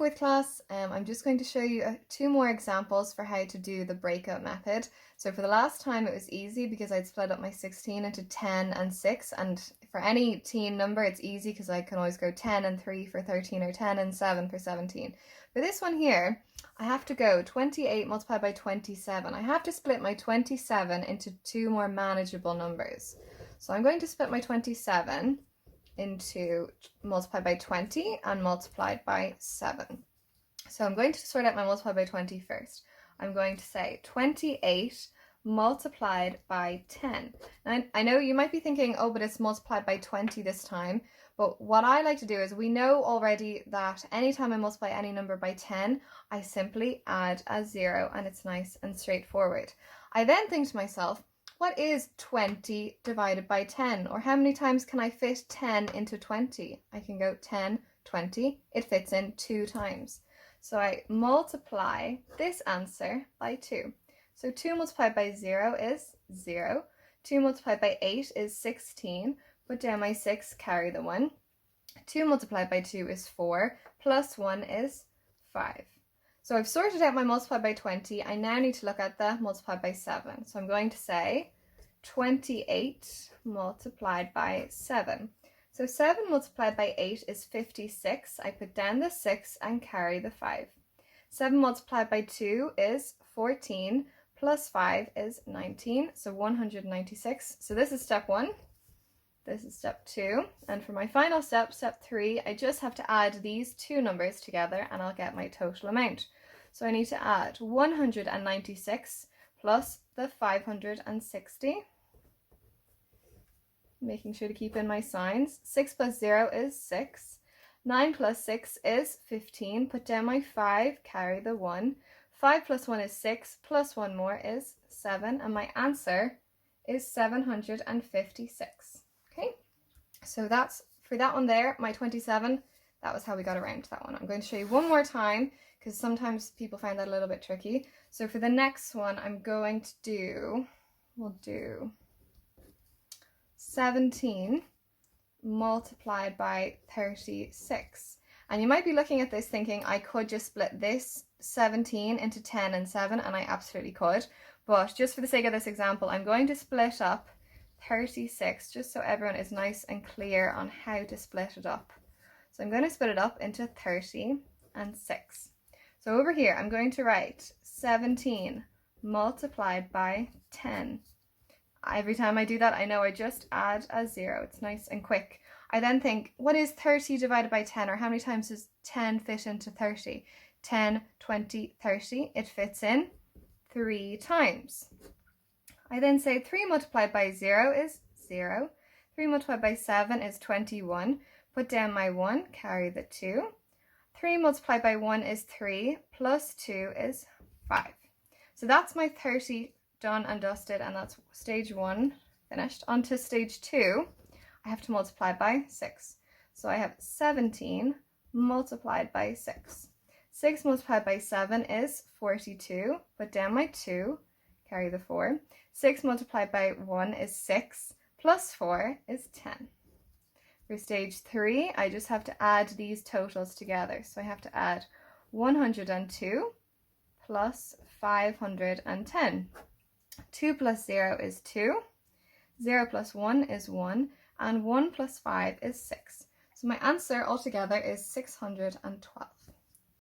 fourth class, I'm just going to show you two more examples for how to do the breakout method. So for the last time it was easy because I'd split up my 16 into 10 and 6, and for any teen number it's easy because I can always go 10 and 3 for 13 or 10 and 7 for 17. For this one here, I have to go 28 multiplied by 27. I have to split my 27 into two more manageable numbers. So I'm going to split my 27 into multiplied by 20 and multiplied by 7. So I'm going to sort out my multiplied by 20 first. I'm going to say 28 multiplied by 10. And I know you might be thinking, oh, but it's multiplied by 20 this time. But what I like to do is, we know already that anytime I multiply any number by 10, I simply add a 0, and it's nice and straightforward. I then think to myself, what is 20 divided by 10? Or how many times can I fit 10 into 20? I can go 10, 20. It fits in 2 times. So I multiply this answer by 2. So 2 multiplied by 0 is 0. 2 multiplied by 8 is 16. Put down my 6, carry the 1. 2 multiplied by 2 is 4. Plus 1 is 5. So I've sorted out my multiplied by 20. I now need to look at the multiplied by 7. So I'm going to say 28 multiplied by 7. So 7 multiplied by 8 is 56. I put down the 6 and carry the 5. 7 multiplied by 2 is 14. Plus 5 is 19. So 196. So this is step 1. This is step 2. And for my final step, step 3, I just have to add these two numbers together and I'll get my total amount. So I need to add 196 plus the 560. Making sure to keep in my signs. 6 plus 0 is 6. 9 plus 6 is 15. Put down my 5, carry the 1. 5 plus 1 is 6, plus 1 more is 7. And my answer is 756. Okay, so that's for that one there, my 27. That was how we got around to that one. I'm going to show you one more time because sometimes people find that a little bit tricky. So for the next one, I'm going to do, we'll do 17 multiplied by 36. And you might be looking at this thinking, I could just split this 17 into 10 and 7, and I absolutely could. But just for the sake of this example, I'm going to split up 36, just so everyone is nice and clear on how to split it up. So I'm going to split it up into 30 and 6. So over here, I'm going to write 17 multiplied by 10. Every time I do that, I know I just add a 0. It's nice and quick. I then think, what is 30 divided by 10? Or how many times does 10 fit into 30? 10, 20, 30. It fits in 3 times. I then say 3 multiplied by 0 is 0. 3 multiplied by 7 is 21. Put down my 1, carry the 2. 3 multiplied by 1 is 3, plus 2 is 5. So that's my 30 done and dusted, and that's stage 1 finished. On to stage 2, I have to multiply by 6. So I have 17 multiplied by 6. 6 multiplied by 7 is 42. Put down my 2, carry the 4. 6 multiplied by 1 is 6, plus 4 is 10. For stage 3, I just have to add these totals together. So I have to add 102 plus 510. 2 plus 0 is 2, 0 plus 1 is 1, and 1 plus 5 is 6. So my answer altogether is 612.